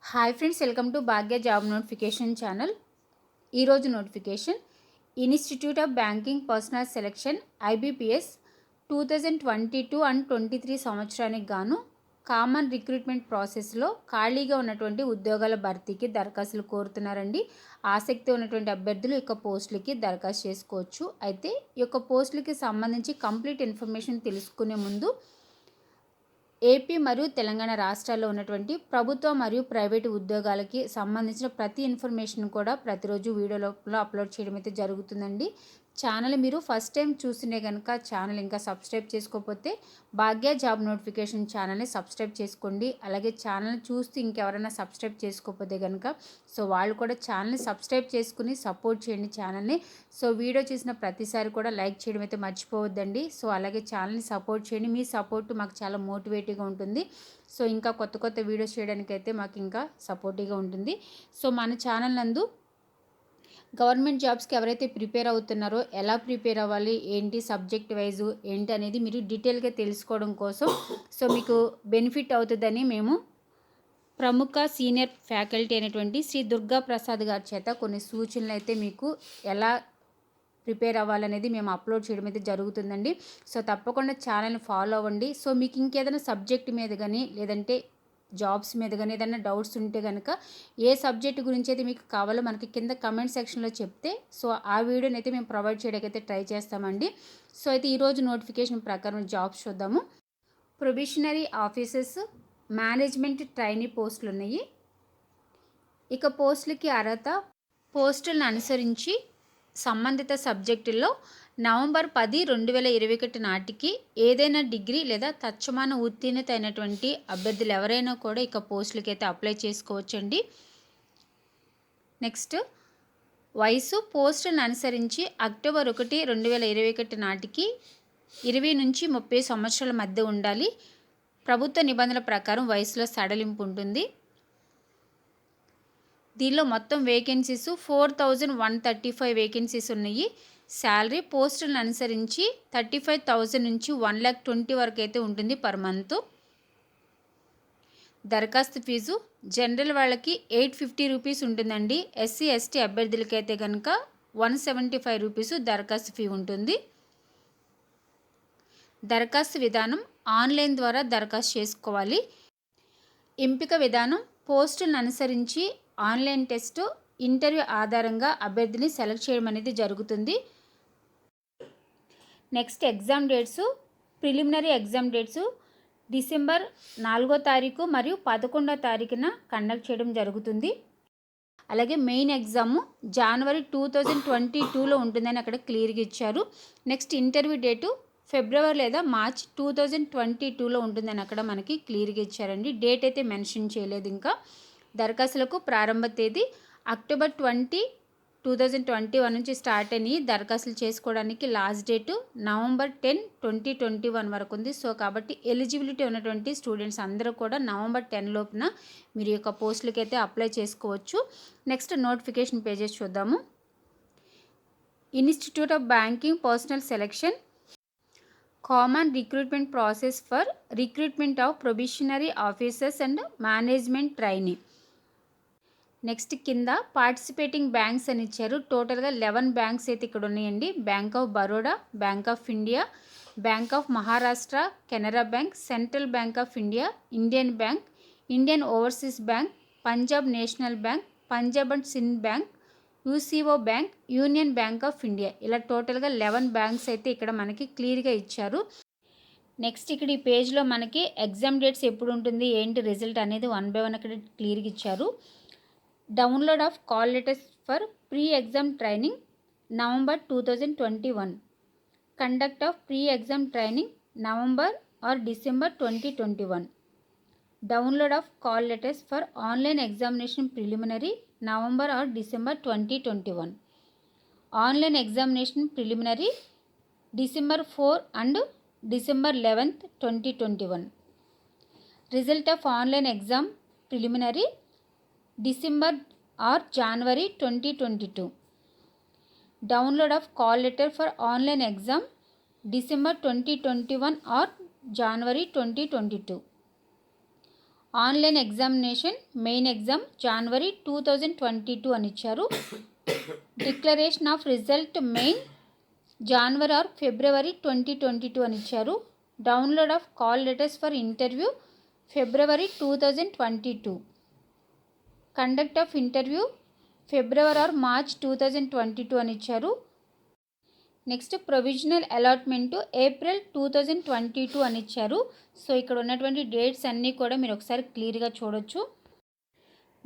Hi friends, welcome to Bhagya job notification channel. ఈరోజు notification institute of banking personnel selection IBPS 2022 and 23 సంవత్సరానికి గాను common recruitment ప్రాసెస్లో ఖాళీగా ఉన్నటువంటి ఉద్యోగాల భర్తీకి దరఖాస్తులు కోరుతున్నారండి. ఆసక్తి ఉన్నటువంటి అభ్యర్థులు ఈ యొక్క పోస్టులకి దరఖాస్తు చేసుకోవచ్చు. అయితే ఈ యొక్క పోస్టులకి సంబంధించి కంప్లీట్ ఇన్ఫర్మేషన్ తెలుసుకునే ముందు ఏపీ మరియు తెలంగాణ రాష్ట్రాల్లో ఉన్నటువంటి ప్రభుత్వ మరియు ప్రైవేటు ఉద్యోగాలకి సంబంధించిన ప్రతి ఇన్ఫర్మేషన్ కూడా ప్రతిరోజు వీడియోలో అప్లోడ్ చేయడం అయితే జరుగుతుందండి. ఛానల్ మీరు ఫస్ట్ టైం చూస్తుంటే కనుక ఛానల్ ఇంకా సబ్స్క్రైబ్ చేసుకోకపోతే భాగ్య జాబ్ నోటిఫికేషన్ ఛానల్ని సబ్స్క్రైబ్ చేసుకోండి. అలాగే ఛానల్ చూస్తూ ఇంకెవరైనా సబ్స్క్రైబ్ చేసుకోకపోతే కనుక వాళ్ళు కూడా ఛానల్ని సబ్స్క్రైబ్ చేసుకుని సపోర్ట్ చేయండి ఛానల్ని. వీడియో చూసిన ప్రతిసారి కూడా లైక్ చేయడం అయితే మర్చిపోవద్దండి. అలాగే ఛానల్ని సపోర్ట్ చేయండి. మీ సపోర్ట్ మాకు చాలా మోటివేటివ్గా ఉంటుంది. ఇంకా కొత్త వీడియోస్ చేయడానికి అయితే మాకు ఇంకా సపోర్టివ్గా ఉంటుంది. మన ఛానల్ నందు గవర్నమెంట్ జాబ్స్కి ఎవరైతే ప్రిపేర్ అవుతున్నారో ఎలా ప్రిపేర్ అవ్వాలి, ఏంటి సబ్జెక్ట్ వైజు ఏంటి అనేది మీరు డీటెయిల్గా తెలుసుకోవడం కోసం మీకు బెనిఫిట్ అవుతుందని మేము ప్రముఖ సీనియర్ ఫ్యాకల్టీ అయినటువంటి శ్రీ దుర్గా ప్రసాద్ గారి చేత కొన్ని సూచనలు అయితే మీకు ఎలా ప్రిపేర్ అవ్వాలనేది మేము అప్లోడ్ చేయడం అయితే జరుగుతుందండి. తప్పకుండా ఛానల్ని ఫాలో అవ్వండి. మీకు ఇంకేదైనా సబ్జెక్ట్ మీద కానీ లేదంటే జాబ్స్ మీద కానీ ఏదైనా డౌట్స్ ఉంటే కనుక ఏ సబ్జెక్ట్ గురించి అయితే మీకు కావాలో మనకి కింద కమెంట్ సెక్షన్లో చెప్తే ఆ వీడియోని అయితే మేము ప్రొవైడ్ చేయడానికి అయితే ట్రై చేస్తామండి. అయితే ఈరోజు నోటిఫికేషన్ ప్రకారం జాబ్స్ చూద్దాము. ప్రొబేషనరీ ఆఫీసర్స్, మేనేజ్మెంట్ ట్రైనీ పోస్టులు ఉన్నాయి. ఇక పోస్టులకి అర్హత పోస్టులను అనుసరించి సంబంధిత సబ్జెక్టుల్లో నవంబర్ 10, 2021 నాటికి ఏదైనా డిగ్రీ లేదా తత్సమాన ఉత్తీర్ణత అయినటువంటి అభ్యర్థులు ఎవరైనా కూడా ఇక పోస్టులకి అయితే అప్లై చేసుకోవచ్చండి. నెక్స్ట్ వయసు పోస్టులను అనుసరించి అక్టోబర్ 1, 2021 నాటికి 20 నుంచి 30 సంవత్సరాల మధ్య ఉండాలి. ప్రభుత్వ నిబంధనల ప్రకారం వయసులో సడలింపు ఉంటుంది. దీనిలో మొత్తం వేకెన్సీస్ 4135 వేకెన్సీస్ ఉన్నాయి. శాలరీ పోస్టులను అనుసరించి 35,000 నుంచి 1,20,000 వరకు అయితే ఉంటుంది పర్ మంత్. దరఖాస్తు ఫీజు జనరల్ వాళ్ళకి 850 రూపీస్ ఉంటుందండి. SC, ST అభ్యర్థులకైతే కనుక 175 రూపీస్ దరఖాస్తు ఫీ ఉంటుంది. దరఖాస్తు విధానం ఆన్లైన్ ద్వారా దరఖాస్తు చేసుకోవాలి. ఎంపిక విధానం పోస్టులను అనుసరించి ఆన్లైన్ టెస్ట్, ఇంటర్వ్యూ ఆధారంగా అభ్యర్థిని సెలెక్ట్ చేయడం అనేది జరుగుతుంది. Next exam dates, preliminary exam dates December 4వ తారీఖు మరియు 11వ తారీఖున కండక్ట్ చేయడం జరుగుతుంది. అలాగే మెయిన్ ఎగ్జాము జనవరి 2022లో ఉంటుందని అక్కడ క్లియర్గా ఇచ్చారు. నెక్స్ట్ ఇంటర్వ్యూ డేటు ఫిబ్రవరి లేదా మార్చ్ 2022లో ఉంటుందని అక్కడ మనకి క్లియర్గా ఇచ్చారండి. డేట్ అయితే మెన్షన్ చేయలేదు. ఇంకా దరఖాస్తులకు ప్రారంభ తేదీ అక్టోబర్ 20, 2021 నుంచి స్టార్ట్ అని దరఖాస్తులు చేసుకోవడానికి లాస్ట్ డేటు నవంబర్ 10, 2021 వరకు ఉంది. కాబట్టి ఎలిజిబిలిటీ ఉన్నటువంటి స్టూడెంట్స్ అందరూ కూడా నవంబర్ 10 లోపున మీరు యొక్క పోస్టులకి అయితే అప్లై చేసుకోవచ్చు. నెక్స్ట్ నోటిఫికేషన్ పేజెస్ చూద్దాము. Institute of banking personnel selection common recruitment process for recruitment of probationary officers and management trainee. Next కింద పార్టిసిపేటింగ్ బ్యాంక్స్ అని ఇచ్చారు. టోటల్గా 11 బ్యాంక్స్ అయితే ఇక్కడ ఉన్నాయండి. Bank of Baroda, bank of India, bank of Maharashtra, Canara bank, central bank of India, Indian bank, Indian overseas bank, Punjab national bank, Punjab and Sindh bank, UCO bank, union bank of India. ఇలా టోటల్గా 11 banks అయితే ఇక్కడ మనకి క్లియర్గా ఇచ్చారు. నెక్స్ట్ ఇక్కడ ఈ పేజ్లో మనకి ఎగ్జామ్ డేట్స్ ఎప్పుడు ఉంటుంది, ఏంటి రిజల్ట్ అనేది 1 by 1 అక్కడ క్లియర్గా ఇచ్చారు. Download of call letters for pre exam training November 2021. Conduct of pre exam training November or December 2021. Download of call letters for online examination preliminary November or December 2021. Online examination preliminary December 4 and December 11th, 2021. Result of online exam preliminary December or January 2022. Download of call letter for online exam December 2021 or January 2022. Online examination main exam జనవరి 2022 అని ఇచ్చారు. Declaration of result main January or February 2022 అని ఇచ్చారు. Download of call letters for interview February 2022. Conduct of interview February or March 2022 అని ఇచ్చారు. Next provisional allotment April 2022 అని ఇచ్చారు. So ఇక్కడ ఉన్నటువంటి డేట్స్ అన్నీ కూడా మీరు ఒకసారి క్లియర్గా చూడొచ్చు.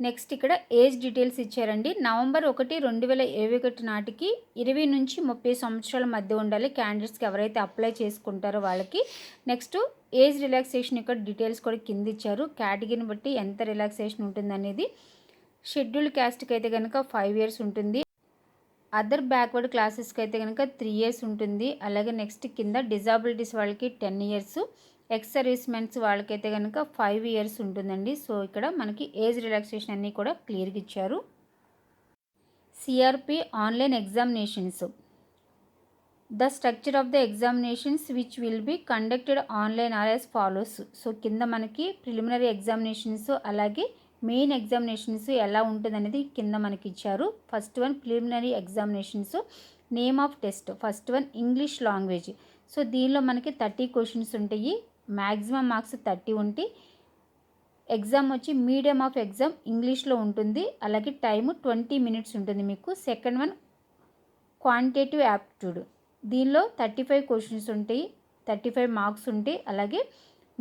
నెక్స్ట్ ఇక్కడ ఏజ్ డీటెయిల్స్ ఇచ్చారండి. నవంబర్ 1, 2021 నాటికి 20 నుంచి 30 సంవత్సరాల మధ్య ఉండాలి క్యాండిడేట్స్కి ఎవరైతే అప్లై చేసుకుంటారో వాళ్ళకి. నెక్స్ట్ ఏజ్ రిలాక్సేషన్ ఇక్కడ డీటెయిల్స్ కూడా కింద ఇచ్చారు. కేటగిరీని బట్టి ఎంత రిలాక్సేషన్ ఉంటుంది అనేది. షెడ్యూల్డ్ క్యాస్ట్కి అయితే కనుక 5 years ఉంటుంది. అదర్ బ్యాక్వర్డ్ క్లాసెస్కి అయితే కనుక 3 years ఉంటుంది. అలాగే నెక్స్ట్ కింద డిజాబిలిటీస్ వాళ్ళకి 10 years, ఎక్స్ సర్వీస్మెన్స్ వాళ్ళకైతే కనుక 5 years ఉంటుందండి. సో ఇక్కడ మనకి ఏజ్ రిలాక్సేషన్ అన్నీ కూడా క్లియర్గా ఇచ్చారు. CRP online examinations. The structure of the examinations which will be conducted online or as follows. So కింద మనకి ప్రిలిమినరీ ఎగ్జామినేషన్స్ అలాగే మెయిన్ ఎగ్జామినేషన్స్ ఎలా ఉంటుంది అనేది కింద మనకి ఇచ్చారు. First one preliminary examinations. Name of test first one English language. So దీనిలో మనకి 30 questions ఉంటాయి. మ్యాక్సిమం మార్క్స్ 30 ఉంటాయి. ఎగ్జామ్ వచ్చి మీడియం ఆఫ్ ఎగ్జామ్ ఇంగ్లీష్లో ఉంటుంది. అలాగే టైము 20 minutes ఉంటుంది మీకు. Second one quantitative aptitude. దీనిలో 35 questions ఉంటాయి, 35 marks ఉంటాయి. అలాగే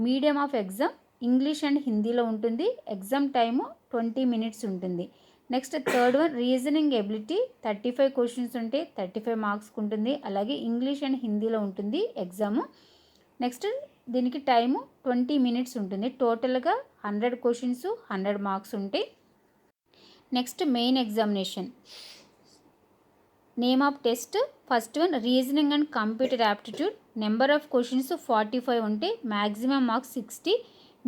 medium of exam English and హిందీలో ఉంటుంది. ఎగ్జామ్ టైము 20 minutes ఉంటుంది. Next third one reasoning ability. 35 questions ఉంటాయి, 35 marks ఉంటుంది. అలాగే ఇంగ్లీష్ అండ్ హిందీలో ఉంటుంది ఎగ్జాము. నెక్స్ట్ దీనికి టైము 20 minutes ఉంటుంది. టోటల్గా 100 questions, 100 marks ఉంటాయి. Next main examination. Name of test first one reasoning and computer aptitude. Number of questions 45 ఉంటాయి. Maximum marks 60.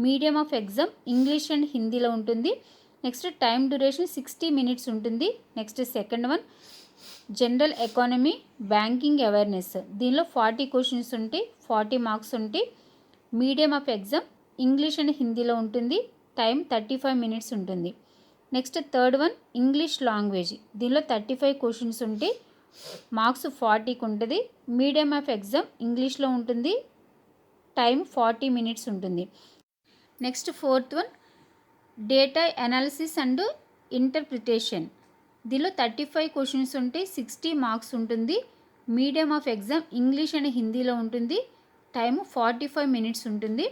Medium of exam English and హిందీలో ఉంటుంది. నెక్స్ట్ టైం డ్యూరేషన్ 60 minutes ఉంటుంది. Next second one general economy banking awareness. దీనిలో 40 questions ఉంటాయి, 40 marks ఉంటాయి. Medium of exam English and హిందీలో ఉంటుంది. Time 35 minutes ఉంటుంది. Next third one English language. దీనిలో 35 questions ఉంటాయి, మార్క్స్ 40కి ఉంటుంది. మీడియం ఆఫ్ ఎగ్జామ్ ఇంగ్లీష్లో ఉంటుంది. టైం 40 minutes ఉంటుంది. Next fourth one data analysis and interpretation. దీనిలో 35 questions ఉంటాయి, 60 marks ఉంటుంది. Medium of exam English and హిందీలో ఉంటుంది. టైము 45 minutes ఉంటుంది.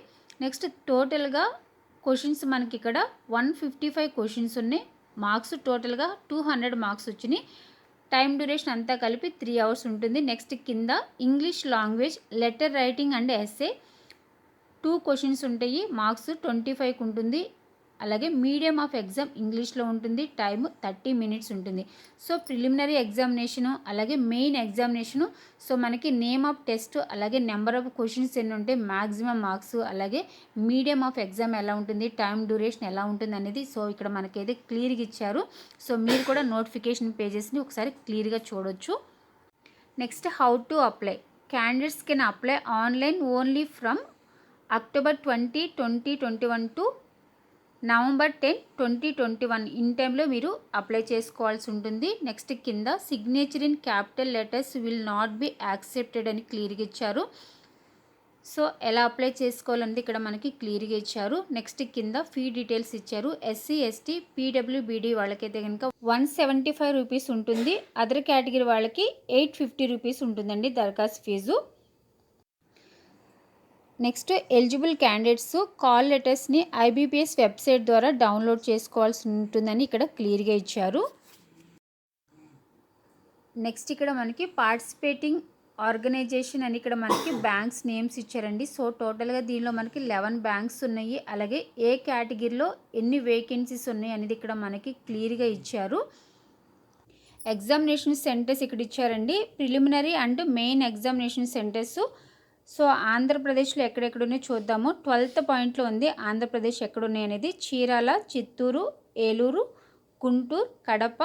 నెక్స్ట్ టోటల్గా క్వశ్చన్స్ మనకి ఇక్కడ 155 questions ఉన్నాయి. మార్క్స్ టోటల్గా 200 marks వచ్చినాయి. టైం డ్యూరేషన్ అంతా కలిపి 3 hours ఉంటుంది. నెక్స్ట్ కింద English language letter writing and essay 2 questions ఉంటాయి, మార్క్స్ 25కి ఉంటుంది. అలాగే మీడియం ఆఫ్ ఎగ్జామ్ ఇంగ్లీష్లో ఉంటుంది. టైము 30 minutes ఉంటుంది. సో ప్రిలిమినరీ ఎగ్జామినేషను అలాగే మెయిన్ ఎగ్జామినేషను. సో మనకి నేమ్ ఆఫ్ టెస్ట్ అలాగే నెంబర్ ఆఫ్ క్వశ్చన్స్ ఎన్ని ఉంటాయి, మ్యాక్సిమం మార్క్స్, అలాగే మీడియం ఆఫ్ ఎగ్జామ్ ఎలా ఉంటుంది, టైం డ్యూరేషన్ ఎలా ఉంటుంది అనేది సో ఇక్కడ మనకైతే క్లియర్గా ఇచ్చారు. సో మీరు కూడా నోటిఫికేషన్ పేజెస్ని ఒకసారి క్లియర్గా చూడొచ్చు. Next how to apply. Candidates can apply online only from October 20, 2021 to November 10, 2021 in టైంలో మీరు అప్లై చేసుకోవాల్సి ఉంటుంది. నెక్స్ట్ కింద signature in capital letters will not be accepted అని క్లియర్గా ఇచ్చారు. సో ఎలా అప్లై చేసుకోవాలనేది ఇక్కడ మనకి క్లియర్గా ఇచ్చారు. నెక్స్ట్ కింద ఫీ డీటెయిల్స్ ఇచ్చారు. ఎస్సీ, ఎస్టీ, పీడబ్ల్యూబీడీ వాళ్ళకైతే కనుక 175 rupees ఉంటుంది. అదర్ కేటగిరీ వాళ్ళకి 850 rupees ఉంటుందండి దరఖాస్తు fee. Next eligible candidates call లెటర్స్ని ఐబీపీఎస్ వెబ్సైట్ ద్వారా డౌన్లోడ్ చేసుకోవాల్సి ఉంటుందని ఇక్కడ క్లియర్గా ఇచ్చారు. నెక్స్ట్ ఇక్కడ మనకి పార్టిసిపేటింగ్ ఆర్గనైజేషన్ అని ఇక్కడ మనకి బ్యాంక్స్ నేమ్స్ ఇచ్చారండి. సో టోటల్గా దీనిలో మనకి 11 banks ఉన్నాయి. అలాగే ఏ కేటగిరీలో ఎన్ని వేకెన్సీస్ ఉన్నాయి అనేది ఇక్కడ మనకి క్లియర్గా ఇచ్చారు. ఎగ్జామినేషన్ సెంటర్స్ ఇక్కడ ఇచ్చారండి. Preliminary and main examination centres. So ఆంధ్రప్రదేశ్లో ఎక్కడెక్కడున్నాయో చూద్దాము. 12th పాయింట్లో ఉంది ఆంధ్రప్రదేశ్ ఎక్కడున్నాయి అనేది. చీరాల, చిత్తూరు, ఏలూరు, గుంటూరు, కడప,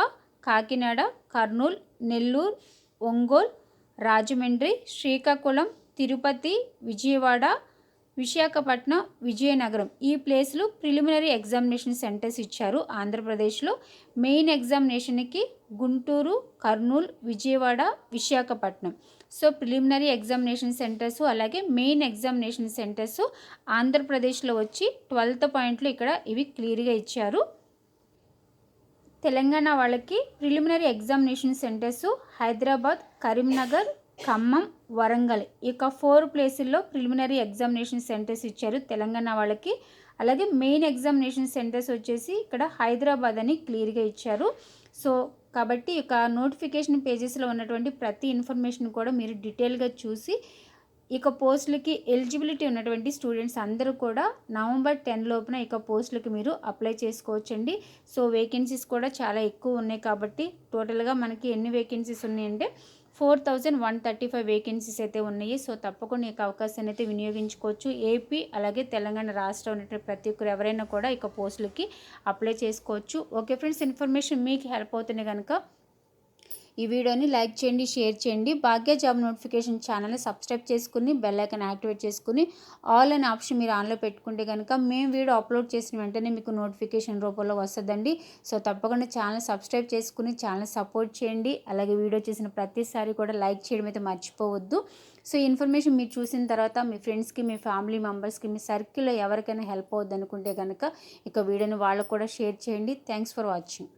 కాకినాడ, కర్నూలు, నెల్లూరు, ఒంగోలు, రాజమండ్రి, శ్రీకాకుళం, తిరుపతి, విజయవాడ, విశాఖపట్నం, విజయనగరం ఈ ప్లేస్లు ప్రిలిమినరీ ఎగ్జామినేషన్ సెంటర్స్ ఇచ్చారు ఆంధ్రప్రదేశ్లో. మెయిన్ ఎగ్జామినేషన్కి Guntur, Kurnool, Vijayawada, Visakhapatnam. So preliminary examination centres అలాగే మెయిన్ ఎగ్జామినేషన్ సెంటర్స్ ఆంధ్రప్రదేశ్లో వచ్చి 12th పాయింట్లు ఇక్కడ ఇవి క్లియర్గా ఇచ్చారు. తెలంగాణ వాళ్ళకి preliminary examination centres Hyderabad, Karimnagar, Khammam, Warangal ఇక 4 ప్లేసుల్లో ప్రిలిమినరీ ఎగ్జామినేషన్ సెంటర్స్ ఇచ్చారు తెలంగాణ వాళ్ళకి. అలాగే మెయిన్ ఎగ్జామినేషన్ సెంటర్స్ వచ్చేసి ఇక్కడ హైదరాబాద్ అని క్లియర్గా ఇచ్చారు. సో కాబట్టి ఇక నోటిఫికేషన్ పేజెస్లో ఉన్నటువంటి ప్రతి ఇన్ఫర్మేషన్ కూడా మీరు డీటెయిల్గా చూసి ఇక పోస్టులకి ఎలిజిబిలిటీ ఉన్నటువంటి స్టూడెంట్స్ అందరూ కూడా నవంబర్ 10 లోపున ఇక పోస్టులకి మీరు అప్లై చేసుకోవచ్చండి. సో వేకెన్సీస్ కూడా చాలా ఎక్కువ ఉన్నాయి కాబట్టి టోటల్గా మనకి ఎన్ని వేకెన్సీస్ ఉన్నాయంటే 4135 వేకెన్సీస్ అయితే ఉన్నాయి. సో తప్పకుండా ఈ అవకాశాన్ని అయితే వినియోగించుకోవచ్చు. ఏపీ అలాగే తెలంగాణ రాష్ట్రం ఉన్నటువంటి ప్రతి ఒక్కరు ఎవరైనా కూడా ఇక పోస్టులకి అప్లై చేసుకోవచ్చు. ఓకే ఫ్రెండ్స్, ఇన్ఫర్మేషన్ మీకు హెల్ప్ అవుతుంది కనుక ఈ వీడియోని లైక్ చేయండి, షేర్ చేయండి. భాగ్య జాబ్ నోటిఫికేషన్ ఛానల్ని సబ్స్క్రైబ్ చేసుకుని బెల్ ఐకాన్ యాక్టివేట్ చేసుకుని ఆల్ అనే ఆప్షన్ మీరు ఆన్లో పెట్టుకుంటే కనుక మేము వీడియో అప్లోడ్ చేసిన వెంటనే మీకు నోటిఫికేషన్ రూపంలో వస్తుందండి. సో తప్పకుండా ఛానల్ సబ్స్క్రైబ్ చేసుకుని ఛానల్ సపోర్ట్ చేయండి. అలాగే వీడియో చేసిన ప్రతిసారి కూడా లైక్ చేయడం అయితే మర్చిపోవద్దు. సో ఈ ఇన్ఫర్మేషన్ మీరు చూసిన తర్వాత మీ ఫ్రెండ్స్కి, మీ ఫ్యామిలీ మెంబర్స్కి, మీ సర్కిల్లో ఎవరికైనా హెల్ప్ అవుద్ది అనుకుంటే కనుక ఇక వీడియోని వాళ్ళకు కూడా షేర్ చేయండి. Thanks for watching.